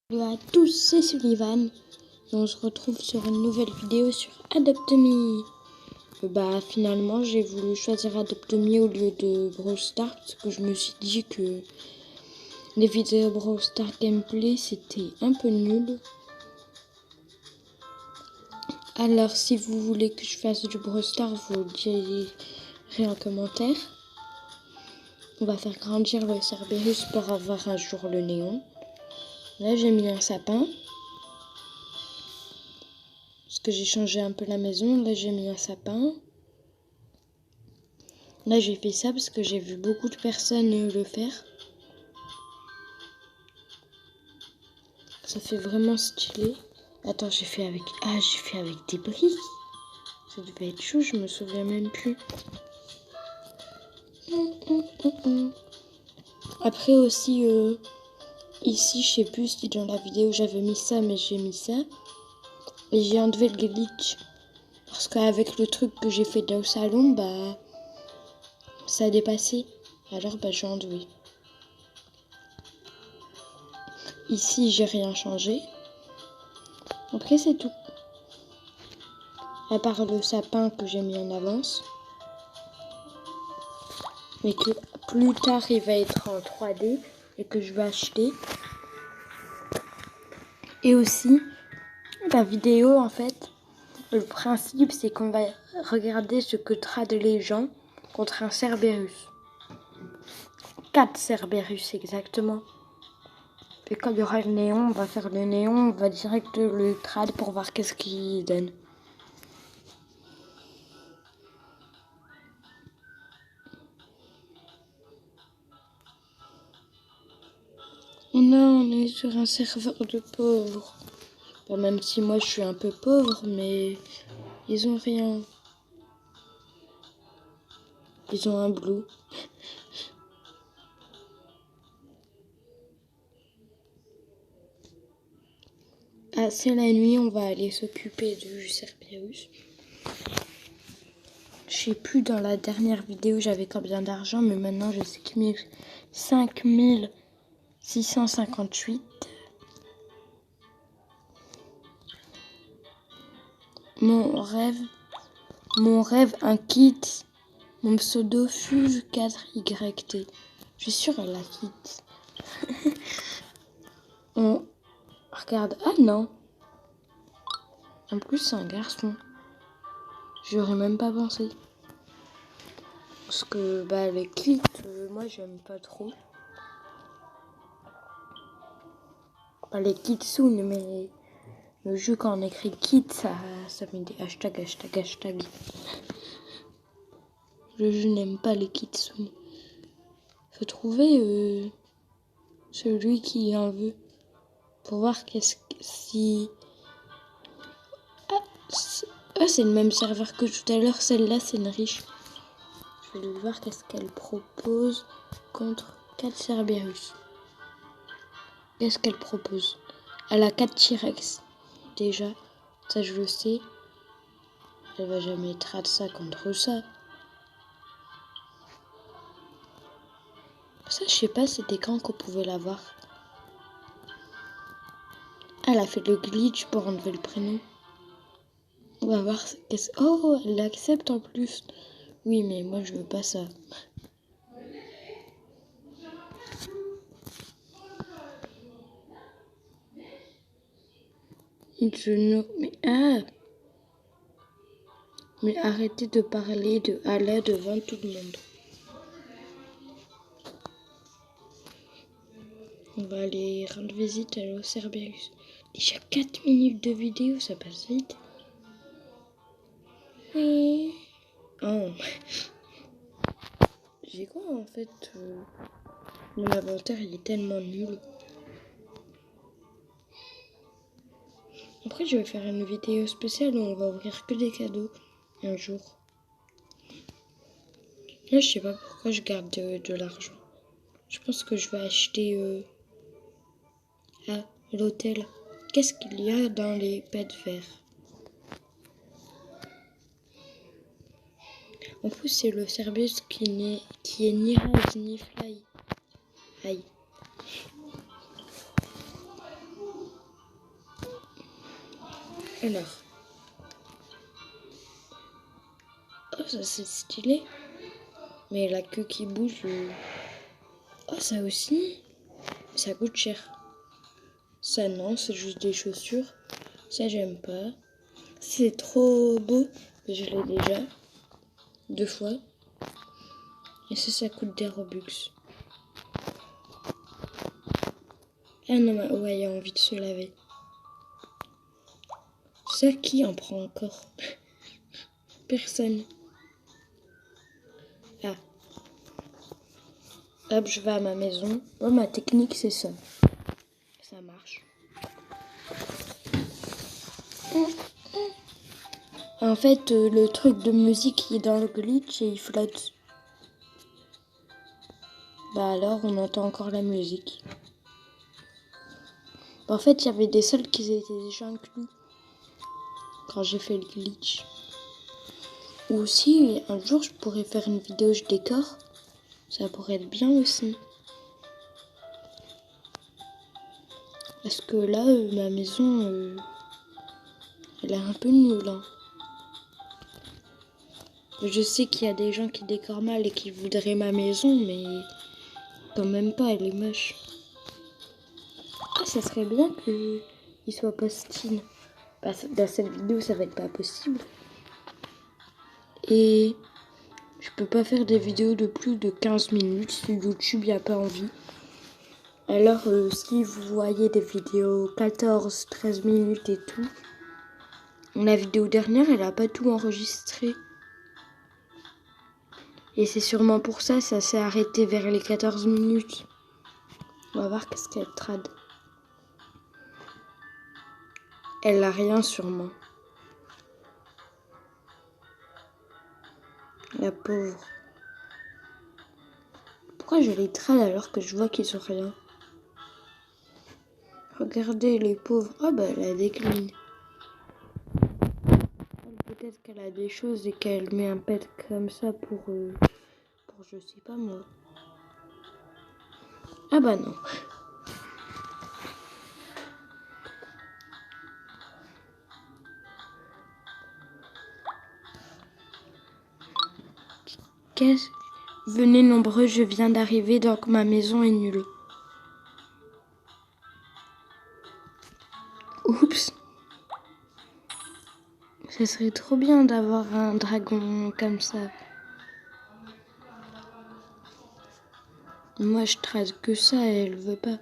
Hello à tous, c'est Sullivan et on se retrouve sur une nouvelle vidéo sur Adopt Me. Finalement j'ai voulu choisir Adopt Me au lieu de Brawl Stars parce que je me suis dit que les vidéos Brawl Stars gameplay c'était un peu nul. Alors si vous voulez que je fasse du Brawl Stars, vous le direz en commentaire. On va faire grandir le Cerberus pour avoir un jour le néon. Là j'ai mis un sapin. Parce que j'ai changé un peu la maison. Là, j'ai mis un sapin. Là, j'ai fait ça parce que j'ai vu beaucoup de personnes le faire. Ça fait vraiment stylé. Attends, j'ai fait avec des briques. Ça devait être chaud, je me souviens même plus. Après aussi, ici, je sais plus si dans la vidéo j'avais mis ça, mais j'ai mis ça. Et j'ai enlevé le glitch. Parce qu'avec le truc que j'ai fait dans le salon, ça a dépassé. Alors, j'ai enlevé. Ici, j'ai rien changé. Après, c'est tout. À part le sapin que j'ai mis en avance. Mais que plus tard, il va être en 3D et que je vais acheter. Et aussi, la vidéo, en fait, le principe, c'est qu'on va regarder ce que tradent les gens contre un Cerberus. 4 Cerberus, exactement. Et quand il y aura le néon, on va faire le néon, on va direct le trad pour voir qu'est-ce qu'il donne. Non, on est sur un serveur de pauvres. Même si moi je suis un peu pauvre, mais ils ont rien. Ils ont un blue. Ah, c'est la nuit, on va aller s'occuper du Cerberus. Je sais plus dans la dernière vidéo j'avais combien d'argent, mais maintenant je sais qu'il m'est 5658. Mon rêve, un kit. Mon pseudo Fuge 4YT. Je suis sûre elle la quitte. On regarde. Ah non. En plus c'est un garçon. J'aurais même pas pensé. Parce que les kits, moi j'aime pas trop. Les kitsune, mais le jeu quand on écrit kit, ça met des hashtag. Le jeu n'aime pas les kitsune. Faut trouver celui qui en veut. Pour voir si... Ah, c'est le même serveur que tout à l'heure. Celle-là, c'est une riche. Je vais voir qu'est-ce qu'elle propose contre 4 Cerberus. Qu'est-ce qu'elle propose? Elle a 4 T-Rex. Déjà, ça je le sais. Elle va jamais trade ça contre ça. Ça, je sais pas, c'était quand qu'on pouvait l'avoir. Elle a fait le glitch pour enlever le prénom. On va voir qu'est-ce... Oh, elle l'accepte en plus. Oui, mais moi, je veux pas ça. Mais arrêtez de parler de Allah devant tout le monde. On va aller rendre visite à Cerberus. Déjà 4 minutes de vidéo, ça passe vite. Oui. Oh. J'ai quoi en fait mon inventaire il est tellement nul. Après je vais faire une vidéo spéciale où on va ouvrir que des cadeaux un jour. Là je sais pas pourquoi je garde de l'argent. Je pense que je vais acheter à l'hôtel. Qu'est-ce qu'il y a dans les pets verts? En plus c'est le Cerberus qui est ni rage ni fly. Aïe. Alors. Oh, ça c'est stylé. Mais la queue qui bouge. Oh, ça aussi. Ça coûte cher. Ça non, c'est juste des chaussures. Ça j'aime pas. C'est trop beau. Je l'ai déjà. 2 fois. Et ça coûte des Robux. Ah non, mais ouais, il y a envie de se laver. Ça, qui en prend encore? Personne. Ah. Hop, je vais à ma maison. Oh, ma technique, c'est ça. Ça marche. En fait, le truc de musique qui est dans le glitch et il flotte. Bah alors, on entend encore la musique. En fait, il y avait des soldes qui étaient déjà inclus quand j'ai fait le glitch. Ou aussi, un jour, je pourrais faire une vidéo je décore. Ça pourrait être bien aussi. Parce que là, ma maison, elle est un peu nulle. Hein. Je sais qu'il y a des gens qui décorent mal et qui voudraient ma maison, mais quand même pas, elle est moche. Ah, ça serait bien qu'il soit post-in. Dans cette vidéo, ça va être pas possible. Et je peux pas faire des vidéos de plus de 15 minutes si YouTube n'y a pas envie. Alors, si vous voyez des vidéos 14, 13 minutes et tout, la vidéo dernière, elle a pas tout enregistré. Et c'est sûrement pour ça s'est arrêté vers les 14 minutes. On va voir qu'est-ce qu'elle trad. Elle a rien sûrement. La pauvre. Pourquoi je les trade alors que je vois qu'ils ont rien? Regardez les pauvres. Oh bah elle a décliné. Peut-être qu'elle a des choses et qu'elle met un pet comme ça pour je sais pas moi. Ah bah non. Qu'est-ce? Venez nombreux, je viens d'arriver donc ma maison est nulle. Oups. Ça serait trop bien d'avoir un dragon comme ça. Moi je trace que ça et elle veut pas.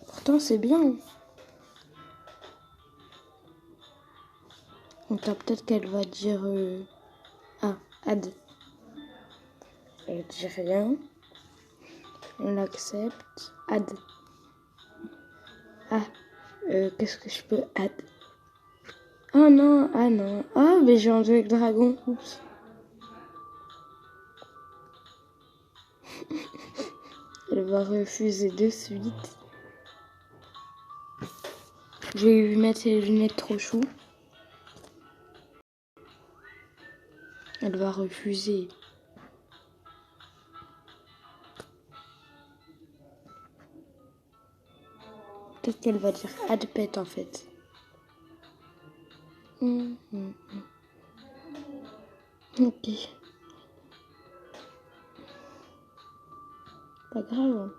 Pourtant c'est bien. Donc peut-être qu'elle va dire ah, add. Elle dit rien. On l'accepte. Add. Ah, qu'est-ce que je peux add? Oh non, ah non. Ah, mais j'ai enlevé le dragon. Oups. Elle va refuser de suite. Je vais lui mettre ses lunettes trop chou. Elle va refuser. Peut-être qu'elle va dire add pet en fait. Ok. Pas grave. Hein.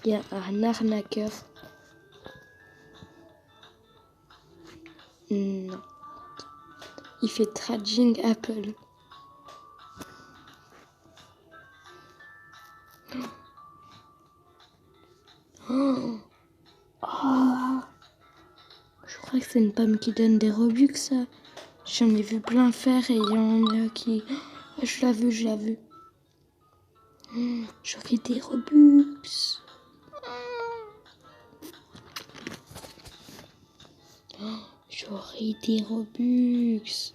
Il y a un arnaqueur. Non. Il fait trading Apple. Oh. Oh. Je crois que c'est une pomme qui donne des Robux, ça. J'en ai vu plein faire et il y en a qui... Oh, je l'ai vu. J'aurais des Robux. Oh, j'aurais des Robux.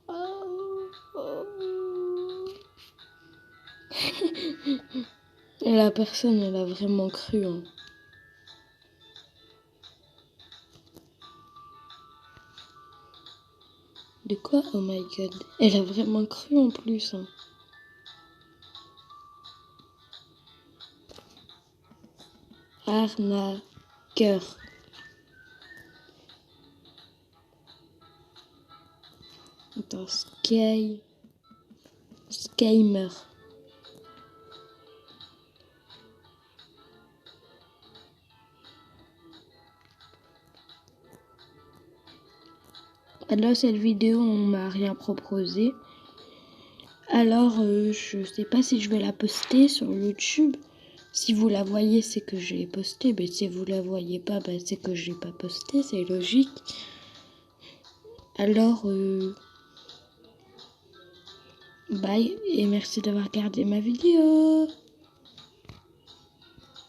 Oh, oh. Et la personne, elle a vraiment cru. Hein. De quoi? Oh my god. Elle a vraiment cru en plus. Hein. Arnaqueur. cœur. Attends, Skymer. Alors cette vidéo on m'a rien proposé. Alors je sais pas si je vais la poster sur YouTube. Si vous la voyez c'est que je l'ai postée. Mais si vous la voyez pas c'est que je l'ai pas postée. C'est logique. Alors bye et merci d'avoir regardé ma vidéo.